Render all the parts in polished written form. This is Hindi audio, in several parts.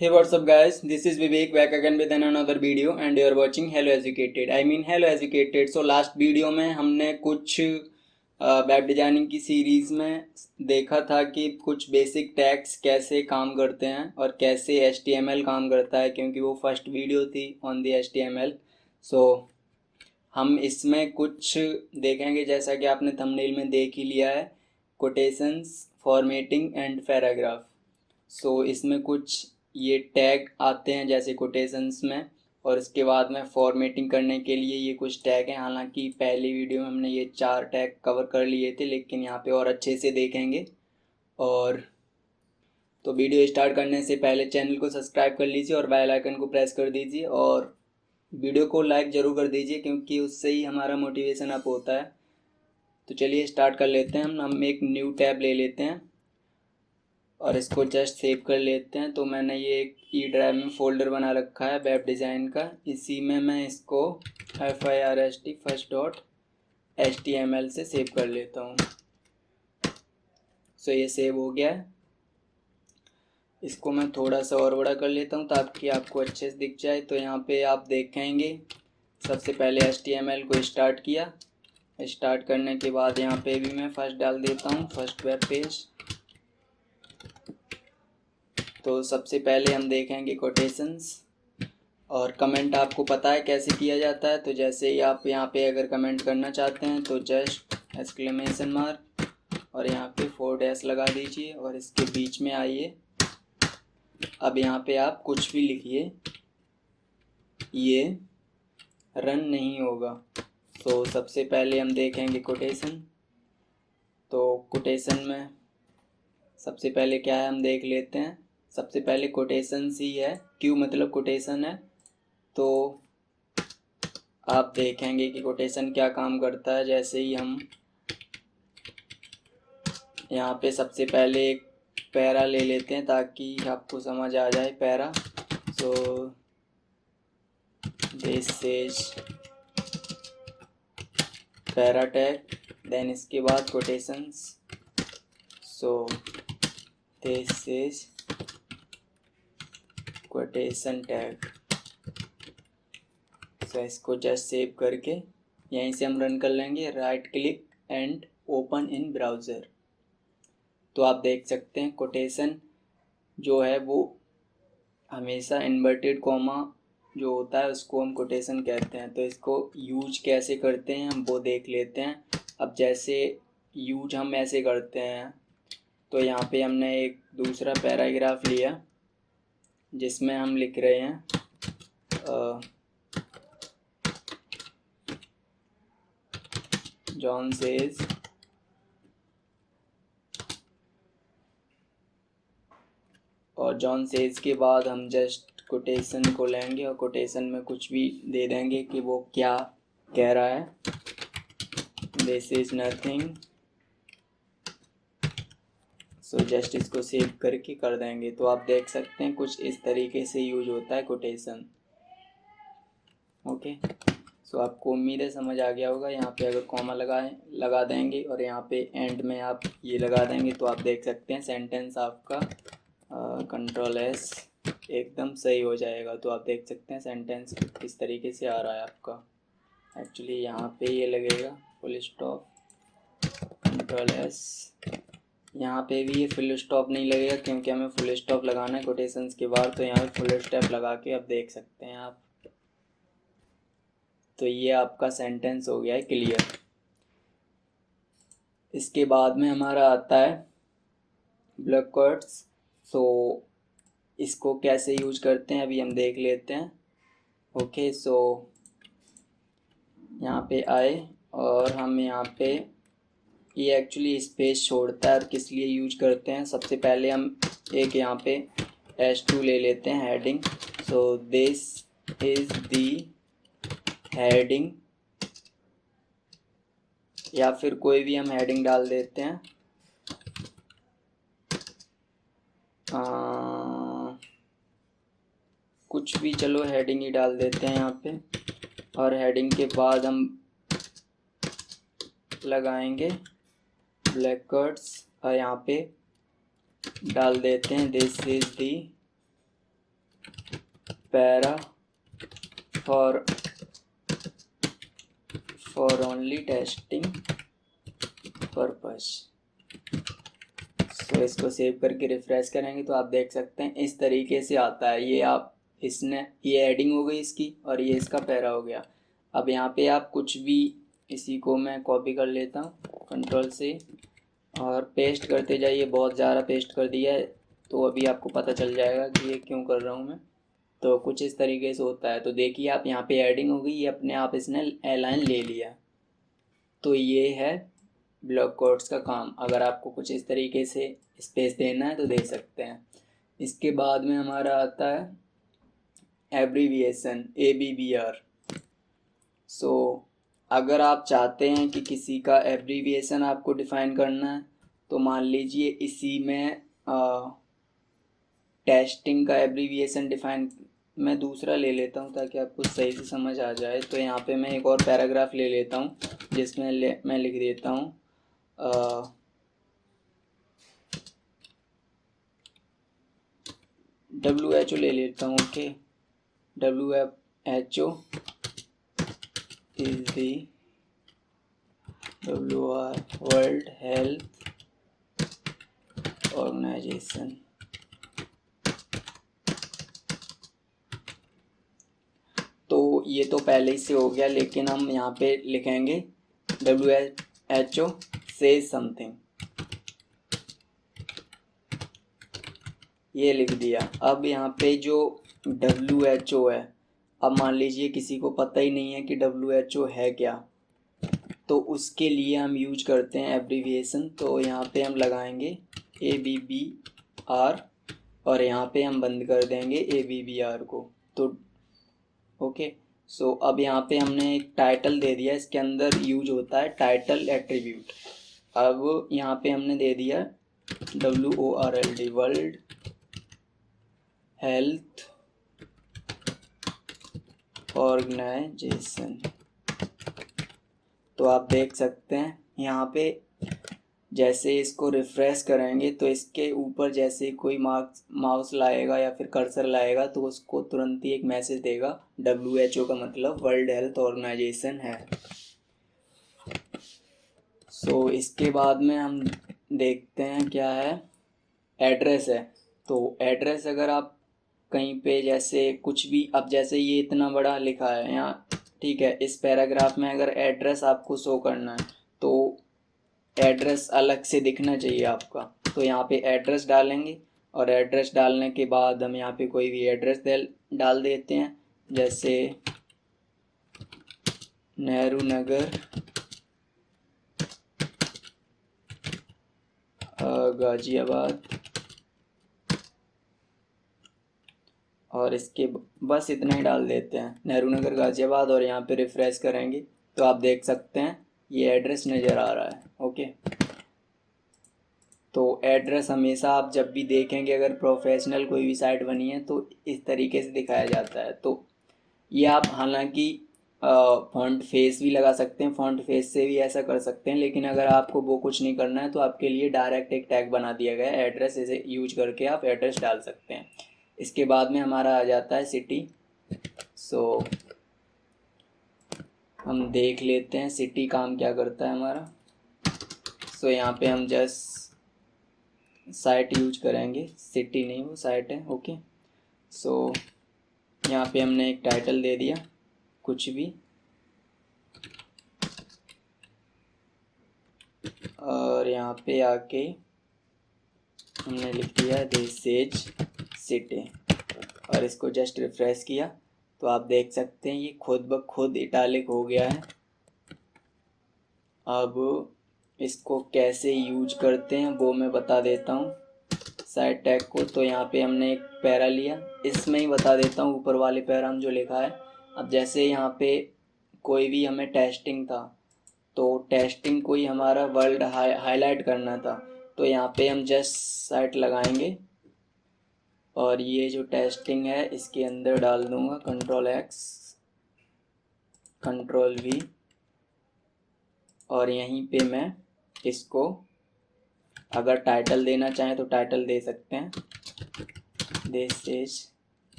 Hey, what's up, guys? This is Vivek back again with another video and you are watching Hello Educated. Hello Educated. So last video में हमने कुछ वेब डिजाइनिंग की सीरीज़ में देखा था कि कुछ बेसिक टैग्स कैसे काम करते हैं और कैसे HTML काम करता है, क्योंकि वो फर्स्ट वीडियो थी ऑन दी HTML. सो हम इसमें कुछ देखेंगे, जैसा कि आपने थंबनेल में देख ही लिया है, कोटेशंस, फॉर्मेटिंग एंड पैराग्राफ. सो इसमें कुछ ये टैग आते हैं जैसे कोटेशंस में, और इसके बाद में फॉर्मेटिंग करने के लिए ये कुछ टैग हैं. हालांकि पहली वीडियो में हमने ये 4 टैग कवर कर लिए थे, लेकिन यहाँ पे और अच्छे से देखेंगे. और तो वीडियो स्टार्ट करने से पहले चैनल को सब्सक्राइब कर लीजिए और बेल आइकन को प्रेस कर दीजिए और वीडियो को लाइक ज़रूर कर दीजिए, क्योंकि उससे ही हमारा मोटिवेशन अप होता है. तो चलिए स्टार्ट कर लेते हैं. हम एक न्यू टैब ले लेते हैं और इसको जस्ट सेव कर लेते हैं. तो मैंने ये एक ई ड्राइव में फ़ोल्डर बना रखा है वेब डिज़ाइन का. इसी में मैं इसको first.html से सेव कर लेता हूँ. सो ये सेव हो गया है. इसको मैं थोड़ा सा और बड़ा कर लेता हूँ ताकि आपको अच्छे से दिख जाए. तो यहाँ पे आप देखेंगे सबसे पहले HTML को स्टार्ट किया. स्टार्ट करने के बाद यहाँ पे भी मैं फर्स्ट डाल देता हूँ, फर्स्ट वेब पेज. तो सबसे पहले हम देखेंगे कोटेशंस. और कमेंट आपको पता है कैसे किया जाता है. तो जैसे ही आप यहाँ पे अगर कमेंट करना चाहते हैं तो जस्ट एक्सक्लेमेशन मार्क और यहाँ पे 4 डैश लगा दीजिए और इसके बीच में आइए. अब यहाँ पे आप कुछ भी लिखिए, ये रन नहीं होगा. तो सबसे पहले हम देखेंगे कोटेशन. तो कोटेशन में सबसे पहले क्या है हम देख लेते हैं. सबसे पहले कोटेशन ही है, क्यों मतलब कोटेशन है. तो आप देखेंगे कि कोटेशन क्या काम करता है. जैसे ही हम यहाँ पे सबसे पहले एक पैरा ले लेते हैं ताकि आपको समझ आ जाए para. So this is para tag, then इसके बाद quotations. So this is quotation tag. So इसको जस्ट सेव करके यहीं से हम रन कर लेंगे. Right click and open in browser. तो आप देख सकते हैं कोटेशन जो है वो हमेशा इन्वर्टेड कॉमा जो होता है उसको हम कोटेशन कहते हैं. तो इसको यूज कैसे करते हैं हम वो देख लेते हैं. अब जैसे यूज हम ऐसे करते हैं, तो यहाँ पे हमने एक दूसरा पैराग्राफ लिया जिसमें हम लिख रहे हैं जॉन सेज और जॉन सेज के बाद हम जस्ट कोटेशन को लेंगे और कोटेशन में कुछ भी दे देंगे कि वो क्या कह रहा है. This is nothing. So just इसको सेव करके कर देंगे. तो आप देख सकते हैं कुछ इस तरीके से यूज होता है कोटेशन. ओके, सो आपको उम्मीद है समझ आ गया होगा. यहाँ पे अगर कॉमा लगा देंगे और यहाँ पे एंड में आप ये लगा देंगे तो आप देख सकते हैं सेंटेंस आपका Ctrl+S एकदम सही हो जाएगा. तो आप देख सकते हैं सेंटेंस किस तरीके से आ रहा है आपका. एक्चुअली यहाँ पे ये लगेगा फुल स्टॉप, Ctrl+S. यहाँ पे भी ये फुल स्टॉप नहीं लगेगा क्योंकि हमें फुल स्टॉप लगाना है कोटेशंस के बाद. तो यहाँ पे फुल स्टॉप लगा के अब देख सकते हैं आप. तो ये आपका सेंटेंस हो गया है क्लियर. इसके बाद में हमारा आता है ब्लॉक कोट्स. सो इसको कैसे यूज करते हैं अभी हम देख लेते हैं. ओके, सो यहाँ पे आए और हम यहाँ पे ये एक्चुअली स्पेस छोड़ता है और किस लिए यूज करते हैं. सबसे पहले हम एक यहाँ पे H2 ले लेते हैं, heading. So this is the heading, या फिर कोई भी हम हेडिंग डाल देते हैं. कुछ भी, चलो हेडिंग ही डाल देते हैं यहाँ पे. और हेडिंग के बाद हम लगाएंगे ब्लैक कोट्स और यहाँ पे डाल देते हैं this is the para for only testing purpose. So इसको सेव करके रिफ्रेश करेंगे तो आप देख सकते हैं इस तरीके से आता है। ये आप इसने ये एडिंग हो गई इसकी और ये इसका पैरा हो गया। अब यहाँ पे आप कुछ भी, इसी को मैं कॉपी कर लेता हूँ कंट्रोल से और पेस्ट करते जाइए। बहुत ज़्यादा पेस्ट कर दिया है तो अभी आपको पता चल जाएगा कि ये क्यों कर रहा हूँ मैं। तो कुछ इस तरीके से होता है। तो देखिए आप यहाँ पे एडिंग हो गई, ये अपने आप इसने अलाइन ले लिया। तो ये है ब्लॉक कोट्स का काम। अगर आपको कुछ इस तरीके से स्पेस देना है तो दे सकते हैं। इसके बाद में हमारा आता है एब्रीविएशन ABBR। सो अगर आप चाहते हैं कि किसी का एब्रीविएशन आपको डिफ़ाइन करना है तो मान लीजिए इसी में टेस्टिंग का एब्रीविएशन डिफ़ाइन मैं दूसरा ले लेता हूँ ताकि आपको सही से समझ आ जाए। तो यहाँ पे मैं एक और पैराग्राफ ले लेता हूँ जिसमें मैं लिख देता हूँ WHO ले लेता हूँ। Okay, WHO is the world health organisation. तो ये तो पहले ही से हो गया, लेकिन हम यहाँ पे लिखेंगे WHO सेज समथिंग, ये लिख दिया। अब यहाँ पे जो WHO है, अब मान लीजिए किसी को पता ही नहीं है कि WHO है क्या, तो उसके लिए हम यूज करते हैं एब्रीविएशन। तो यहाँ पे हम लगाएंगे ABBR और यहाँ पे हम बंद कर देंगे ABBR को। तो ओके, सो अब यहाँ पे हमने एक टाइटल दे दिया, इसके अंदर यूज होता है टाइटल एट्रीब्यूट। अब यहाँ पे हमने दे दिया WORLD वर्ल्ड हेल्थ ऑर्गेनाइजेशन। तो आप देख सकते हैं यहाँ पे जैसे इसको रिफ्रेश करेंगे तो इसके ऊपर जैसे कोई माउस लाएगा या फिर कर्सर लाएगा तो उसको तुरंत ही एक मैसेज देगा। WHO का मतलब वर्ल्ड हेल्थ ऑर्गेनाइजेशन है। सो इसके बाद में हम देखते हैं क्या है, एड्रेस है। तो एड्रेस अगर आप कहीं पे जैसे कुछ भी, अब जैसे ये इतना बड़ा लिखा है यहाँ, ठीक है, इस पैराग्राफ में अगर एड्रेस आपको शो करना है तो एड्रेस अलग से दिखना चाहिए आपका। तो यहाँ पे एड्रेस डालेंगे और एड्रेस डालने के बाद हम यहाँ पे कोई भी एड्रेस डाल देते हैं, जैसे नेहरू नगर गाजियाबाद, और इसके बस इतना ही डाल देते हैं, नेहरू नगर गाजियाबाद, और यहाँ पे रिफ्रेश करेंगे तो आप देख सकते हैं ये एड्रेस नज़र आ रहा है। ओके, तो एड्रेस हमेशा आप जब भी देखेंगे, अगर प्रोफेशनल कोई भी साइट बनी है तो इस तरीके से दिखाया जाता है। तो ये आप हालांकि फॉन्ट फेस भी लगा सकते हैं, फॉन्ट फेस से भी ऐसा कर सकते हैं, लेकिन अगर आपको वो कुछ नहीं करना है तो आपके लिए डायरेक्ट एक टैग बना दिया गया है एड्रेस, इसे यूज करके आप एड्रेस डाल सकते हैं। इसके बाद में हमारा आ जाता है सिटी। सो हम देख लेते हैं सिटी काम क्या करता है हमारा। सो यहाँ पे हम जस्ट साइट यूज करेंगे, सिटी नहीं वो साइट है। ओके, सो यहाँ पे हमने एक टाइटल दे दिया कुछ भी, और यहाँ पे आके हमने लिख दिया दिस इज सिटी और इसको जस्ट रिफ्रेश किया तो आप देख सकते हैं ये खुद ब खुद इटालिक हो गया है। अब इसको कैसे यूज करते हैं वो मैं बता देता हूँ साइड टैग को। तो यहाँ पे हमने एक पैरा लिया, इसमें ही बता देता हूँ ऊपर वाले पैरा में जो लिखा है। अब जैसे यहाँ पे कोई भी हमें टेस्टिंग था तो टेस्टिंग को ही हमारा वर्ल्ड हाईलाइट करना था, तो यहाँ पे हम जस्ट साइट लगाएंगे और ये जो टेस्टिंग है इसके अंदर डाल दूंगा Ctrl+X Ctrl+V, और यहीं पे मैं इसको अगर टाइटल देना चाहें तो टाइटल दे सकते हैं, दिस इज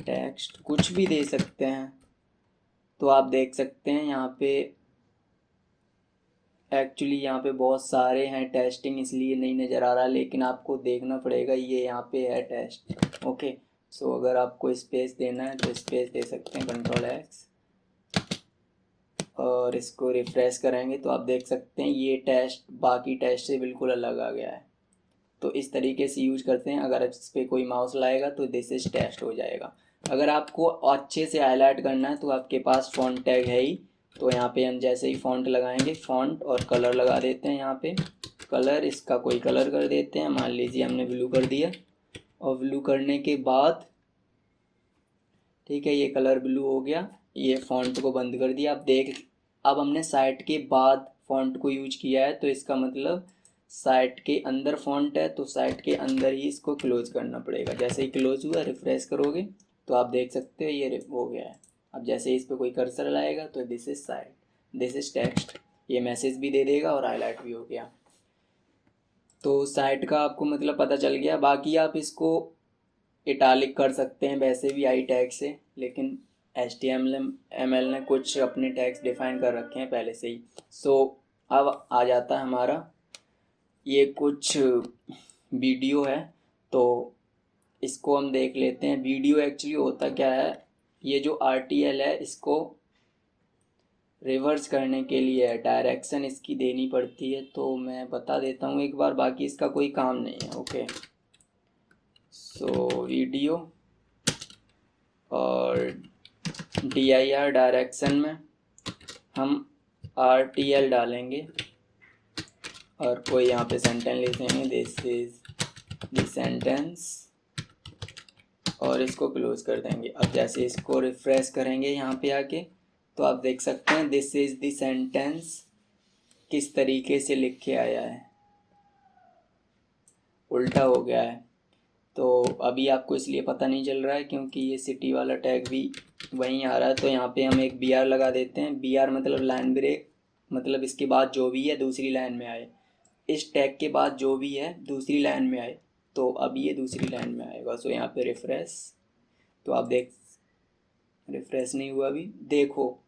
टेक्स्ट कुछ भी दे सकते हैं। तो आप देख सकते हैं यहाँ पे एक्चुअली यहाँ पे बहुत सारे हैं, टेस्टिंग इसलिए नहीं नज़र आ रहा, लेकिन आपको देखना पड़ेगा। ये यहाँ पे है टेस्ट। ओके, सो अगर आपको स्पेस देना है तो स्पेस दे सकते हैं, Ctrl+X, और इसको रिफ्रेश करेंगे तो आप देख सकते हैं ये टेस्ट बाकी टेस्ट से बिल्कुल अलग आ गया है। तो इस तरीके से यूज करते हैं। अगर इस पर कोई माउस लाएगा तो दिस इज टेस्ट हो जाएगा। अगर आपको अच्छे से हाईलाइट करना है तो आपके पास फॉन्ट टैग है ही, तो यहाँ पे हम जैसे ही फॉन्ट लगाएंगे, फॉन्ट और कलर लगा देते हैं। यहाँ पे कलर, इसका कोई कलर कर देते हैं, मान लीजिए हमने ब्लू कर दिया, और ब्लू करने के बाद ठीक है, ये कलर ब्लू हो गया। ये फॉन्ट को बंद कर दिया। अब हमने साइट के बाद फॉन्ट को यूज किया है, तो इसका मतलब साइट के अंदर फॉन्ट है, तो साइट के अंदर ही इसको क्लोज करना पड़ेगा। जैसे ही क्लोज हुआ, रिफ्रेश करोगे तो आप देख सकते हो ये हो गया है। अब जैसे ही इस पर कोई कर्सर लाएगा तो this is site, this is text, ये मैसेज भी दे देगा और हाईलाइट भी हो गया। तो साइट का आपको मतलब पता चल गया। बाकी आप इसको इटालिक कर सकते हैं वैसे भी आई टैग से, लेकिन HTML ने कुछ अपने टैग्स डिफाइन कर रखे हैं पहले से ही। सो अब आ जाता है हमारा ये कुछ वीडियो है, तो इसको हम देख लेते हैं। वीडियो एक्चुअली होता क्या है, ये जो RTL है इसको रिवर्स करने के लिए डायरेक्शन इसकी देनी पड़ती है, तो मैं बता देता हूँ एक बार, बाकी इसका कोई काम नहीं है। ओके, सो वीडियो और dir डायरेक्शन में हम RTL डालेंगे और कोई यहाँ पे सेंटेंस लिखेंगे, दिस इज द सेंटेंस, और इसको क्लोज कर देंगे। अब जैसे इसको रिफ्रेश करेंगे यहाँ पे आके, तो आप देख सकते हैं दिस इज द सेंटेंस किस तरीके से लिख के आया है, उल्टा हो गया है। तो अभी आपको इसलिए पता नहीं चल रहा है क्योंकि ये सिटी वाला टैग भी वहीं आ रहा है। तो यहाँ पे हम एक BR लगा देते हैं। BR मतलब लाइन ब्रेक, मतलब इसके बाद जो भी है दूसरी लाइन में आए, इस टैग के बाद जो भी है दूसरी लाइन में आए, तो अब ये दूसरी लाइन में आएगा। सो यहाँ पे रिफ्रेश, तो आप रिफ्रेश नहीं हुआ अभी, देखो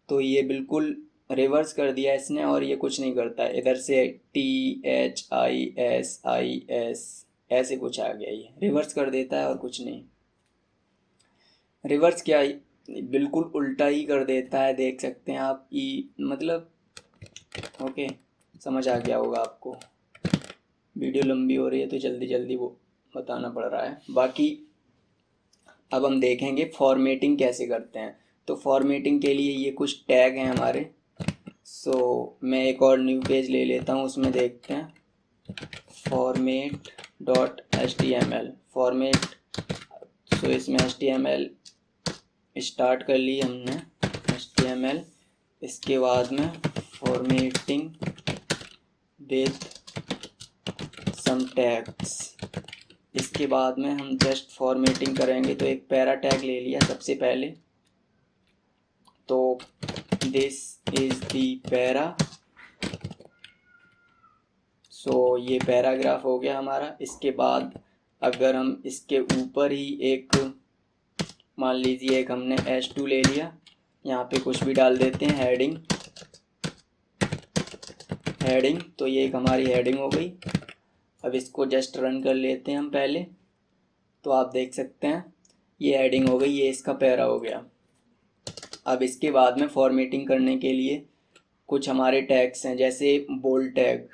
तो ये बिल्कुल रिवर्स कर दिया इसने, और ये कुछ नहीं करता है। इधर से THISIS ऐसे कुछ आ गया, ये रिवर्स कर देता है और कुछ नहीं। रिवर्स क्या, बिल्कुल उल्टा ही कर देता है, देख सकते हैं आप। मतलब ओके, समझ आ गया होगा आपको। वीडियो लंबी हो रही है तो जल्दी जल्दी वो बताना पड़ रहा है। बाकी अब हम देखेंगे फॉर्मेटिंग कैसे करते हैं। तो फॉर्मेटिंग के लिए ये कुछ टैग हैं हमारे। सो मैं एक और न्यू पेज ले लेता हूँ, उसमें देखते हैं format.html फॉर्मेट। सो इसमें HTML स्टार्ट कर ली हमने, HTML, इसके बाद में फॉर्मेटिंग विथ सम टैग्स, इसके बाद में हम जस्ट फॉर्मेटिंग करेंगे। तो एक पैरा टैग ले लिया सबसे पहले, तो दिस इज द पैरा। सो ये पैराग्राफ हो गया हमारा। इसके बाद अगर हम इसके ऊपर ही एक, मान लीजिए एक हमने H2 ले लिया, यहाँ पे कुछ भी डाल देते हैं, हेडिंग, तो ये एक हमारी हेडिंग हो गई। अब इसको जस्ट रन कर लेते हैं हम पहले, तो आप देख सकते हैं ये हेडिंग हो गई, ये इसका पैरा हो गया। अब इसके बाद में फॉर्मेटिंग करने के लिए कुछ हमारे टैग्स हैं, जैसे बोल्ड टैग।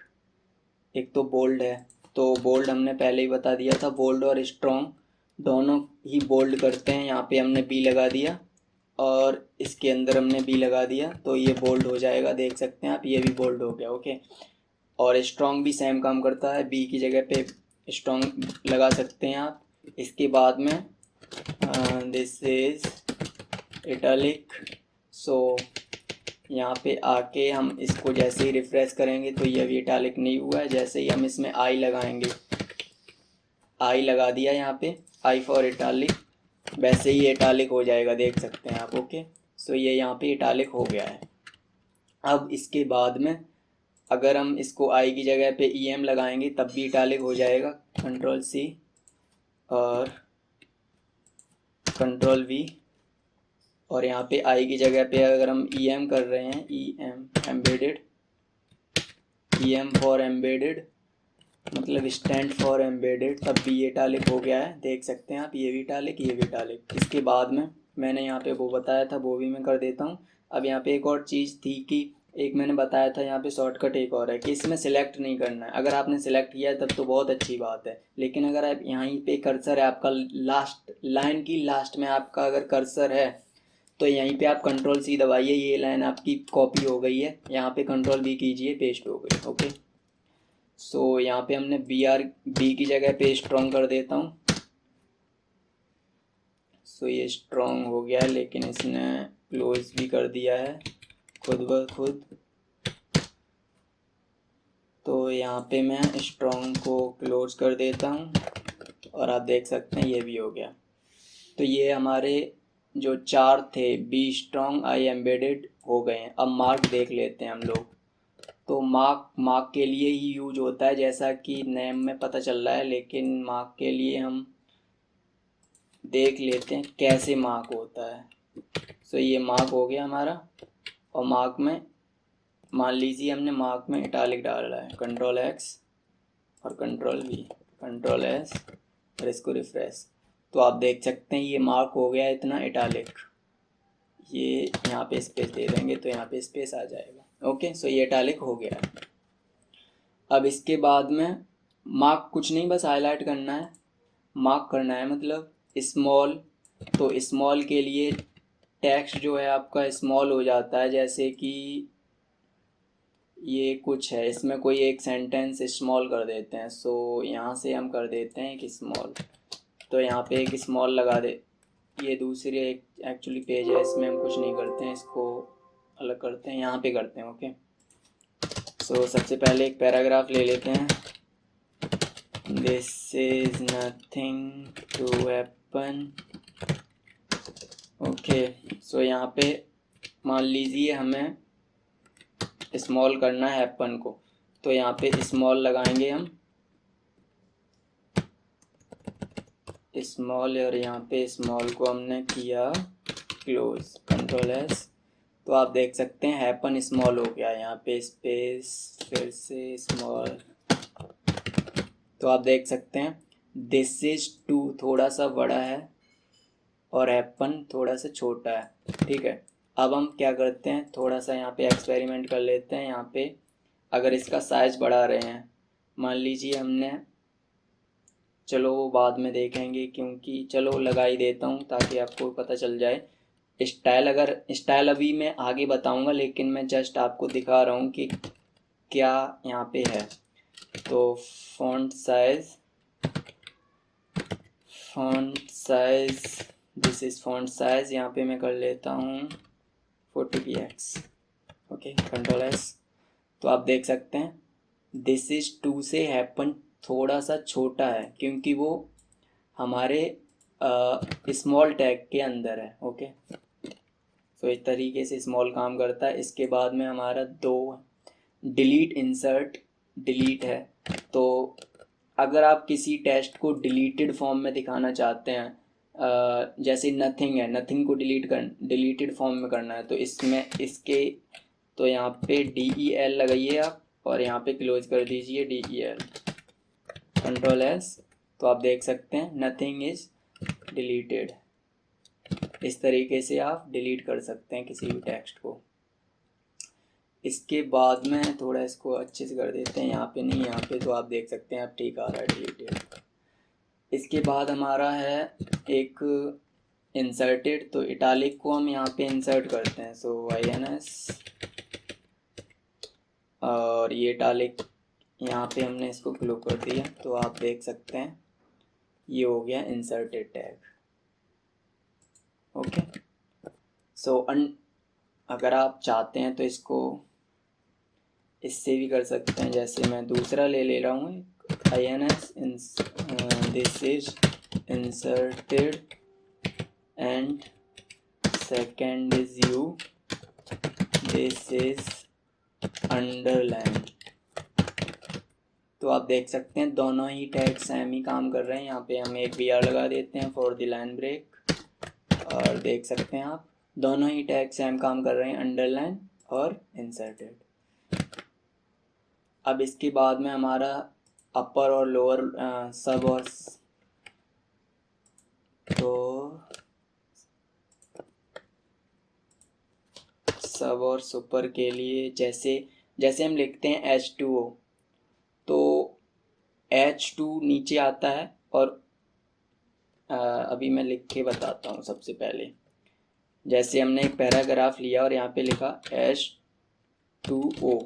एक तो बोल्ड है, तो बोल्ड हमने पहले ही बता दिया था, बोल्ड और स्ट्रॉन्ग दोनों ही बोल्ड करते हैं। यहाँ पे हमने B लगा दिया और इसके अंदर हमने B लगा दिया, तो ये बोल्ड हो जाएगा, देख सकते हैं आप, ये भी बोल्ड हो गया। ओके, और स्ट्रॉन्ग भी सेम काम करता है, B की जगह पे स्ट्रॉन्ग लगा सकते हैं आप। इसके बाद में दिस इज इटैलिक। सो यहाँ पे आके हम इसको जैसे ही रिफ्रेश करेंगे तो ये अभी इटैलिक नहीं हुआ है। जैसे ही हम इसमें I लगाएंगे, I लगा दिया यहाँ पे, I फॉर इटैलिक, वैसे ही इटैलिक हो जाएगा, देख सकते हैं आप। ओके, सो ये यहाँ पे इटैलिक हो गया है। अब इसके बाद में अगर हम इसको I की जगह पे EM लगाएंगे तब भी इटैलिक हो जाएगा, Ctrl+C, और कंट्रोल वी, और यहाँ पे आई की जगह पे अगर हम EM कर रहे हैं, EM embedded, EM for embedded मतलब स्टैंड फॉर एम्बेडेड, तब भी ये इटालिक हो गया है, देख सकते हैं आप, ये भी इटालिक, ये भी इटालिक। इसके बाद में मैंने यहाँ पे वो बताया था, वो भी मैं कर देता हूँ। अब यहाँ पे एक और चीज़ थी कि एक मैंने बताया था यहाँ पे शॉर्टकट एक और है कि इसमें सिलेक्ट नहीं करना है। अगर आपने सिलेक्ट किया है तब तो बहुत अच्छी बात है, लेकिन अगर आप यहीं पे कर्सर है आपका, लास्ट लाइन की लास्ट में आपका अगर कर्सर है तो यहीं पे आप कंट्रोल C दबाइए, ये लाइन आपकी कॉपी हो गई है, यहाँ पे कंट्रोल V कीजिए, पेस्ट हो गई। ओके, सो यहाँ पे हमने बी की जगह पे स्ट्रॉन्ग कर देता हूँ। सो ये स्ट्रॉन्ग हो गया है, लेकिन इसने क्लोज भी कर दिया है खुद ब खुद। तो यहाँ पे मैं स्ट्रॉन्ग को क्लोज कर देता हूँ और आप देख सकते हैं ये भी हो गया। तो ये हमारे जो चार थे, बी स्ट्रॉन्ग, आई एम्बेडेड, हो गए हैं। अब मार्क देख लेते हैं हम लोग। तो मार्क के लिए ही यूज होता है, जैसा कि नेम में पता चल रहा है, लेकिन मार्क के लिए हम देख लेते हैं कैसे मार्क होता है। सो ये मार्क हो गया हमारा, और मार्क में मान लीजिए हमने मार्क में इटालिक डाला है, कंट्रोल X और कंट्रोल V, कंट्रोल S, और इसको रिफ्रेश, तो आप देख सकते हैं ये मार्क हो गया इतना इटालिक। ये यहाँ पे स्पेस दे देंगे तो यहाँ पे स्पेस आ जाएगा। ओके, सो ये इटालिक हो गया है। अब इसके बाद में मार्क कुछ नहीं, बस हाईलाइट करना है, मार्क करना है मतलब स्मॉल। तो स्मॉल के लिए टेक्स्ट जो है आपका स्मॉल हो जाता है, जैसे कि ये कुछ है, इसमें कोई एक सेंटेंस स्मॉल कर देते हैं। सो यहाँ से हम कर देते हैं एक स्मॉल, तो यहाँ पे एक स्मॉल लगा दे। ये दूसरी एक एक्चुअली पेज है, इसमें हम कुछ नहीं करते हैं, इसको अलग करते हैं, यहाँ पे करते हैं। ओके, सो सबसे पहले एक पैराग्राफ ले लेते हैं। This is nothing to happen. Okay, so यहाँ पे मान लीजिए हमें स्मॉल करना है हैपन को, तो यहाँ पे स्मॉल लगाएंगे हम, स्मॉल, और यहाँ पे स्मॉल को हमने किया क्लोज, कंट्रोल S। तो आप देख सकते हैं हैपन स्मॉल हो गया, यहाँ पे स्पेस, फिर से स्मॉल। तो आप देख सकते हैं दिस इज 2 थोड़ा सा बड़ा है और हैपन थोड़ा सा छोटा है। ठीक है, अब हम क्या करते हैं, थोड़ा सा यहाँ पे एक्सपेरिमेंट कर लेते हैं। यहाँ पे अगर इसका साइज बढ़ा रहे हैं, मान लीजिए हमने, चलो वो बाद में देखेंगे, क्योंकि चलो लगा ही देता हूँ ताकि आपको पता चल जाए। स्टाइल अभी मैं आगे बताऊँगा, लेकिन मैं जस्ट आपको दिखा रहा हूँ कि क्या यहाँ पे है। तो font size, this is font size, यहाँ पे मैं कर लेता हूँ 40px। Okay, control S। तो आप देख सकते हैं दिस इज 2 से हैपन थोड़ा सा छोटा है, क्योंकि वो हमारे स्मॉल टैग के अंदर है। ओके, तो इस तरीके से स्मॉल काम करता है। इसके बाद में हमारा 2 डिलीट, इंसर्ट, डिलीट है। तो अगर आप किसी टेक्स्ट को डिलीटेड फॉर्म में दिखाना चाहते हैं, जैसे नथिंग है, नथिंग को डिलीटेड फॉर्म में करना है, तो इसमें इसके, तो यहाँ पे DEL लगाइए आप, और यहाँ पे क्लोज कर दीजिए DEL, कंट्रोल S। तो आप देख सकते हैं नथिंग इज डिलीटेड। इस तरीके से आप डिलीट कर सकते हैं किसी भी टेक्स्ट को। इसके बाद में थोड़ा इसको अच्छे से कर देते हैं, यहाँ पे नहीं, यहाँ पे तो आप देख सकते हैं, आप ठीक आ रहा है डिलीटेड। इसके बाद हमारा है एक इंसर्टेड, तो इटालिक को हम यहाँ पे इंसर्ट करते हैं, सो INS, और ये इटालिक यहाँ पे हमने इसको क्लो कर दिया। तो आप देख सकते हैं ये हो गया इंसर्टेड टैग। ओके, सो अगर आप चाहते हैं तो इसको इससे भी कर सकते हैं, जैसे मैं दूसरा ले रहा हूँ, INS, this is inserted and second is you, this is underline. तो आप देख सकते हैं दोनों ही टैग सेम ही काम कर रहे हैं। यहाँ पे हम एक BR लगा देते हैं फॉर द लाइन ब्रेक, और देख सकते हैं आप दोनों ही टैग सेम काम कर रहे हैं, अंडरलाइन और इंसर्टेड। अब इसके बाद में हमारा अपर और लोअर सब और सब और सुपर के लिए जैसे हम लिखते हैं H2O, तो H2 नीचे आता है और अभी मैं लिख के बताता हूँ। सबसे पहले जैसे हमने एक पैराग्राफ लिया और यहाँ पे लिखा H2O,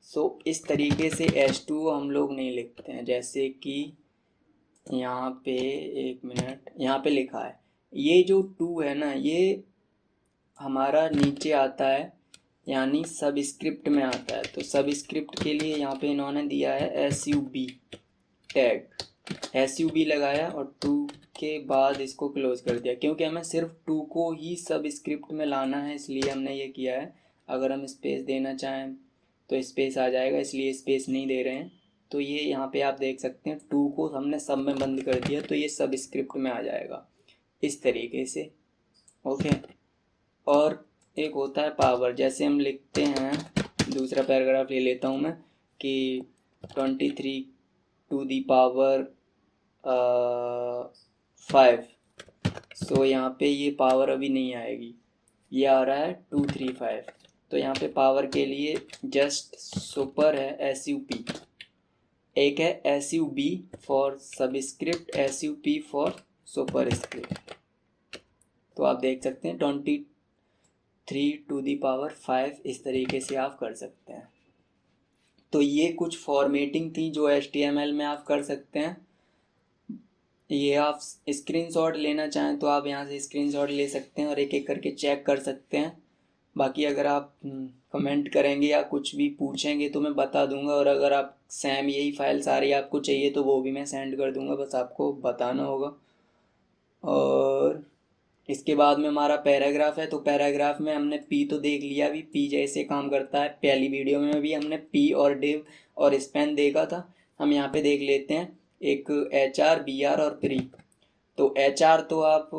सो इस तरीके से H2O हम लोग नहीं लिखते हैं। जैसे कि यहाँ पे एक मिनट, यहाँ पे लिखा है, ये जो 2 है ना, ये हमारा नीचे आता है, यानी सब स्क्रिप्ट में आता है। तो सब स्क्रिप्ट के लिए यहाँ पे इन्होंने दिया है SUB टैग, SUB लगाया और 2 के बाद इसको क्लोज कर दिया, क्योंकि हमें सिर्फ 2 को ही सब स्क्रिप्ट में लाना है, इसलिए हमने ये किया है। अगर हम स्पेस देना चाहें तो स्पेस आ जाएगा, इसलिए स्पेस नहीं दे रहे हैं। तो ये यहाँ पे आप देख सकते हैं 2 को हमने सब में बंद कर दिया, तो ये सब स्क्रिप्ट में आ जाएगा इस तरीके से। ओके, और एक होता है पावर। जैसे हम लिखते हैं, दूसरा पैराग्राफ ले लेता हूँ मैं, कि 23 टू दी पावर 5। सो यहाँ पे ये पावर अभी नहीं आएगी, ये आ रहा है 235। तो यहाँ पे पावर के लिए जस्ट सुपर है SUP, एक है SUB for subscript, SUP for super script. तो आप देख सकते हैं 23 टू दी पावर 5, इस तरीके से आप कर सकते हैं। तो ये कुछ फॉर्मेटिंग थी जो HTML में आप कर सकते हैं। ये आप स्क्रीनशॉट लेना चाहें तो आप यहाँ से स्क्रीनशॉट ले सकते हैं और एक एक करके चेक कर सकते हैं। बाकी अगर आप कमेंट करेंगे या कुछ भी पूछेंगे तो मैं बता दूंगा, और अगर आप सेम यही फाइल सारी आपको चाहिए तो वो भी मैं सेंड कर दूंगा, बस आपको बताना होगा। और इसके बाद में हमारा पैराग्राफ है। तो पैराग्राफ में हमने P तो देख लिया, अभी P जैसे काम करता है। पहली वीडियो में भी हमने P और div और स्पैन देखा था। हम यहाँ पे देख लेते हैं एक HR, BR और प्री। तो HR तो आप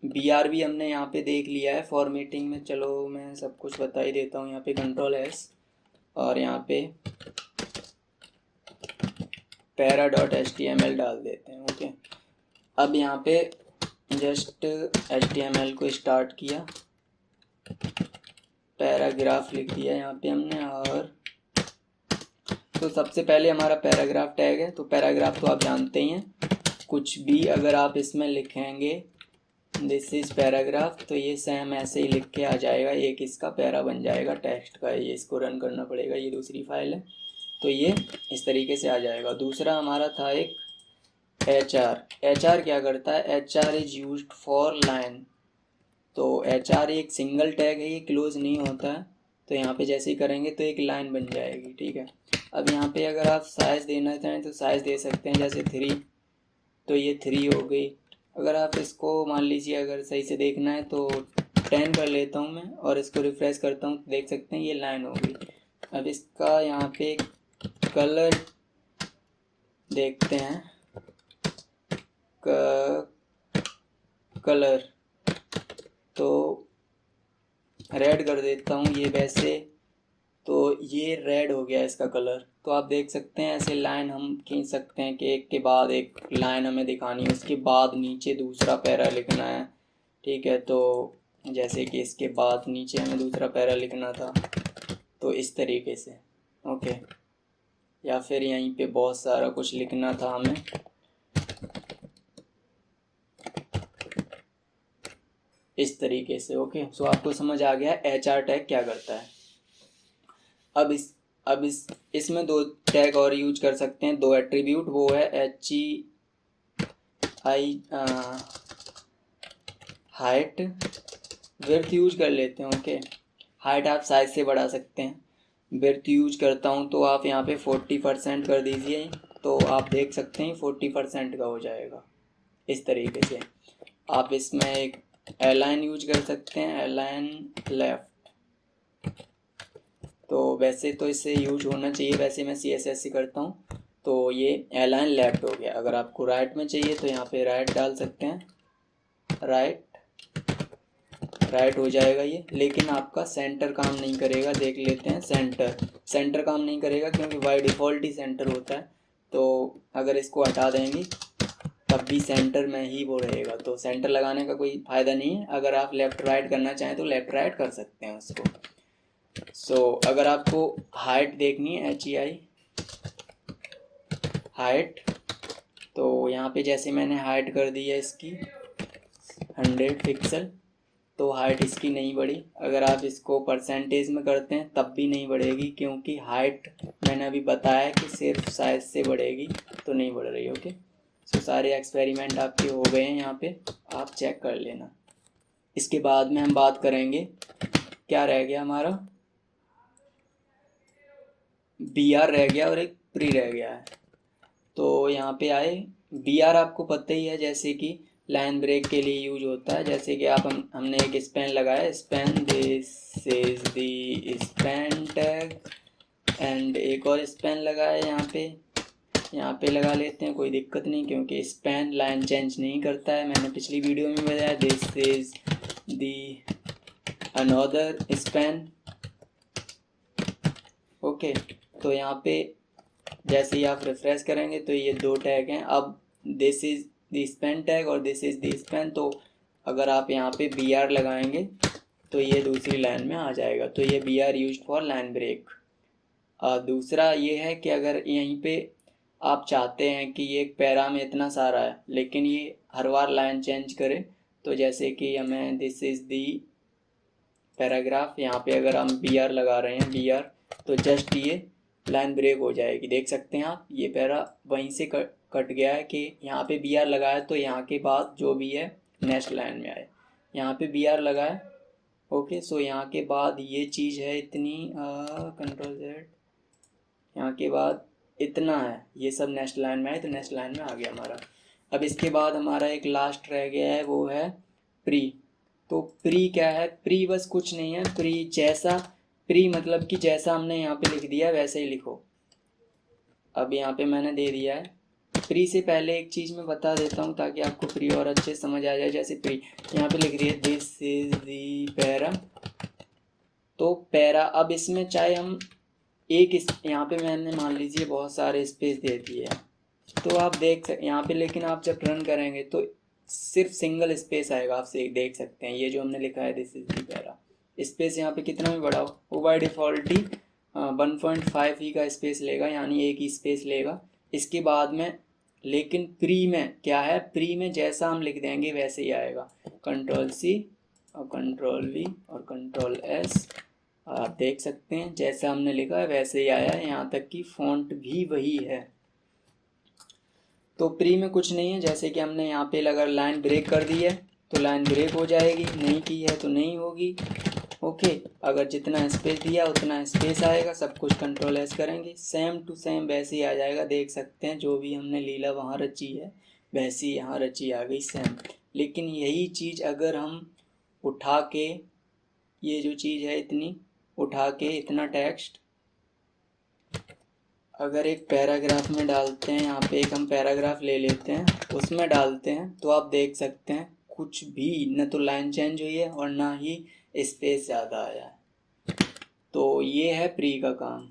BR भी हमने यहाँ पे देख लिया है फॉर्मेटिंग में। चलो मैं सब कुछ बता ही देता हूँ। यहाँ पे Ctrl+S और यहाँ पे para.html डाल देते हैं। ओके, अब यहाँ पे जस्ट HTML को स्टार्ट किया, पैराग्राफ लिख दिया यहाँ पे हमने। और तो सबसे पहले हमारा पैराग्राफ टैग है। तो पैराग्राफ तो आप जानते ही हैं, कुछ भी अगर आप इसमें लिखेंगे दिस इज पैराग्राफ, तो ये सेम ऐसे ही लिख के आ जाएगा, एक इसका पैरा बन जाएगा टेक्स्ट का। ये इसको रन करना पड़ेगा, ये दूसरी फाइल है, तो ये इस तरीके से आ जाएगा। दूसरा हमारा था एक HR क्या करता है, HR is used for line. तो HR एक सिंगल टैग है, ये क्लोज नहीं होता है। तो यहाँ पे जैसे ही करेंगे तो एक लाइन बन जाएगी, ठीक है। अब यहाँ पे अगर आप साइज़ देना चाहें तो साइज़ दे सकते हैं, जैसे 3, तो ये 3 हो गई। अगर आप इसको मान लीजिए अगर सही से देखना है तो 10 कर लेता हूँ मैं, और इसको रिफ्रेश करता हूँ तो देख सकते हैं ये लाइन हो गई। अब इसका यहाँ पे कलर देखते हैं, कलर तो रेड कर देता हूँ ये वैसे, तो ये रेड हो गया इसका कलर। तो आप देख सकते हैं ऐसे लाइन हम खींच सकते हैं कि एक के बाद एक लाइन हमें दिखानी है, उसके बाद नीचे दूसरा पैरा लिखना है, ठीक है। तो जैसे कि इसके बाद नीचे हमें दूसरा पैरा लिखना था, तो इस तरीके से, ओके। या फिर यहीं पे बहुत सारा कुछ लिखना था हमें, इस तरीके से, ओके। सो आपको समझ आ गया HR टैग क्या करता है। अब इसमें 2 टैग और यूज कर सकते हैं, 2 एट्रीब्यूट। वो है हाइट, विड्थ यूज कर लेते हैं, ओके। हाइट आप साइज से बढ़ा सकते हैं। विड्थ यूज करता हूँ तो आप यहाँ पे 40% कर दीजिए, तो आप देख सकते हैं 40% का हो जाएगा इस तरीके से। आप इसमें एक अलाइन यूज कर सकते हैं, अलाइन लेफ्ट। तो वैसे तो इससे यूज होना चाहिए, वैसे मैं CSS से करता हूँ। तो ये अलाइन लेफ्ट हो गया। अगर आपको राइट में चाहिए तो यहाँ पे राइट डाल सकते हैं, राइट राइट हो जाएगा ये। लेकिन आपका सेंटर काम नहीं करेगा, देख लेते हैं। सेंटर काम नहीं करेगा क्योंकि बाय डिफ़ॉल्ट ही सेंटर होता है। तो अगर इसको हटा देंगे तब भी सेंटर में ही वो रहेगा, तो सेंटर लगाने का कोई फ़ायदा नहीं है। अगर आप लेफ़्ट राइट करना चाहें तो लेफ़्ट राइट कर सकते हैं उसको। अगर आपको हाइट देखनी है, HEI हाइट, तो यहाँ पे जैसे मैंने हाइट कर दी है इसकी 100 पिक्सल, तो हाइट इसकी नहीं बढ़ी। अगर आप इसको परसेंटेज में करते हैं तब भी नहीं बढ़ेगी, क्योंकि हाइट मैंने अभी बताया कि सिर्फ साइज से बढ़ेगी, तो नहीं बढ़ रही। ओके, सारे एक्सपेरिमेंट आपके हो गए हैं, यहाँ पे आप चेक कर लेना। इसके बाद में हम बात करेंगे, क्या रह गया हमारा, BR रह गया और एक प्री रह गया है। तो यहाँ पे आए, BR आपको पता ही है, जैसे कि लाइन ब्रेक के लिए यूज होता है। जैसे कि हमने एक स्पैन लगाया, span, this is the span tag, and एक और स्पैन लगाया यहाँ पे लगा लेते हैं, कोई दिक्कत नहीं, क्योंकि स्पैन लाइन चेंज नहीं करता है। मैंने पिछली वीडियो में बताया, this is the another span. Okay, तो यहाँ पे जैसे ही आप रिफ्रेश करेंगे तो ये दो टैग हैं। अब this is the span tag और दिस इज द स्पैन, तो अगर आप यहाँ पे BR लगाएंगे तो ये दूसरी लाइन में आ जाएगा। तो ये BR used for line break. दूसरा ये है कि अगर यहीं पे आप चाहते हैं कि ये एक पैरा में इतना सारा है लेकिन ये हर बार लाइन चेंज करे, तो जैसे कि हमें दिस इज दी पैराग्राफ, यहाँ पे अगर हम BR लगा रहे हैं, BR, तो जस्ट ये लाइन ब्रेक हो जाएगी। देख सकते हैं आप, ये पैरा वहीं से कट गया है कि यहाँ पे BR लगाया तो यहाँ के बाद जो भी है नेक्स्ट लाइन में आए। यहाँ पे BR लगाए, ओके, यहाँ के बाद ये चीज़ है इतनी, Ctrl Z, यहाँ के बाद इतना है, ये सब नेक्स्ट लाइन में आए तो नेक्स्ट लाइन में आ गया हमारा। अब इसके बाद हमारा एक लास्ट रह गया है, वो है प्री। तो प्री क्या है, प्री बस कुछ नहीं है, प्री मतलब कि जैसा हमने यहाँ पे लिख दिया वैसे ही लिखो। अब यहाँ पे मैंने दे दिया है। प्री से पहले एक चीज़ मैं बता देता हूँ ताकि आपको प्री और अच्छे समझ आ जाए। जैसे प्री यहाँ पे लिख दिया दिस इज दी पैरा, तो पैरा, अब इसमें चाहे हम यहाँ पे मैंने मान लीजिए बहुत सारे स्पेस दे दिए हैं, तो आप देख सकते यहाँ पे, लेकिन आप जब रन करेंगे तो सिर्फ सिंगल स्पेस आएगा। आप देख सकते हैं ये जो हमने लिखा है this is the para, space यहाँ पे कितना भी बड़ा हो, वो बाय डिफ़ॉल्ट ही 1.5 ही का स्पेस लेगा, यानी एक ही स्पेस लेगा। इसके बाद में लेकिन प्री में क्या है, प्री में जैसा हम लिख देंगे वैसे ही आएगा। Ctrl+C और Ctrl+V और Ctrl+S, आप देख सकते हैं जैसा हमने लिखा है वैसे ही आया है, यहाँ तक कि फ़ॉन्ट भी वही है। तो प्री में कुछ नहीं है, जैसे कि हमने यहाँ पे अगर लाइन ब्रेक कर दी है तो लाइन ब्रेक हो जाएगी, नहीं की है तो नहीं होगी। ओके, अगर जितना स्पेस दिया उतना स्पेस आएगा, सब कुछ Ctrl+S करेंगे, सेम टू सेम वैसे ही आ जाएगा। देख सकते हैं जो भी हमने लीला वहाँ रची है वैसी यहाँ रची आ गई सेम। लेकिन यही चीज़ अगर हम उठा के, ये जो चीज़ है इतनी उठा के, इतना टेक्स्ट अगर एक पैराग्राफ में डालते हैं, यहाँ पे एक हम पैराग्राफ ले लेते हैं उसमें डालते हैं, तो आप देख सकते हैं कुछ भी न तो लाइन चेंज हुई है और ना ही स्पेस ज़्यादा आया है। तो ये है प्री का काम।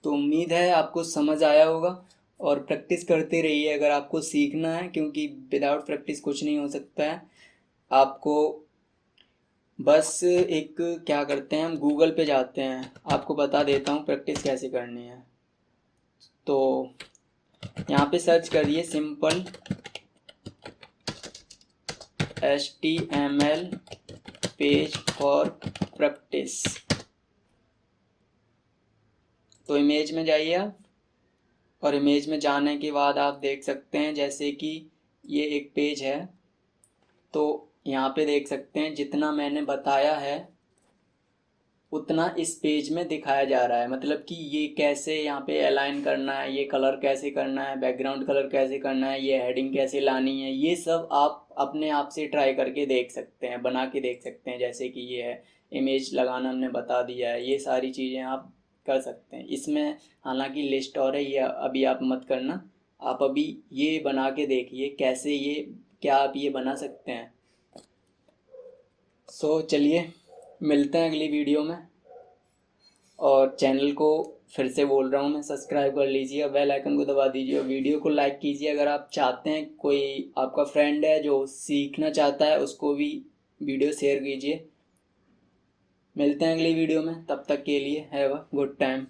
तो उम्मीद है आपको समझ आया होगा, और प्रैक्टिस करते रहिए अगर आपको सीखना है, क्योंकि विदाउट प्रैक्टिस कुछ नहीं हो सकता है। आपको बस एक क्या करते हैं, हम गूगल पे जाते हैं, आपको बता देता हूँ प्रैक्टिस कैसे करनी है। तो यहाँ पे सर्च करिए simple HTML page for practice, तो इमेज में जाइए आप, और इमेज में जाने के बाद आप देख सकते हैं जैसे कि ये एक पेज है, तो यहाँ पे देख सकते हैं जितना मैंने बताया है उतना इस पेज में दिखाया जा रहा है। मतलब कि ये कैसे यहाँ पे अलाइन करना है, ये कलर कैसे करना है, बैकग्राउंड कलर कैसे करना है, ये हेडिंग कैसे लानी है, ये सब आप अपने आप से ट्राई करके देख सकते हैं, बना के देख सकते हैं। जैसे कि ये है, इमेज लगाना हमने बता दिया है, ये सारी चीज़ें आप कर सकते हैं। इसमें हालांकि लिस्ट और है, ये अभी आप मत करना, आप अभी ये बना के देखिए कैसे ये, क्या आप ये बना सकते हैं। सो चलिए मिलते हैं अगली वीडियो में, और चैनल को फिर से बोल रहा हूँ मैं, सब्सक्राइब कर लीजिए, बेल आइकन को दबा दीजिए और वीडियो को लाइक कीजिए। अगर आप चाहते हैं, कोई आपका फ्रेंड है जो सीखना चाहता है, उसको भी वीडियो शेयर कीजिए। मिलते हैं अगली वीडियो में, तब तक के लिए हैव अ गुड टाइम।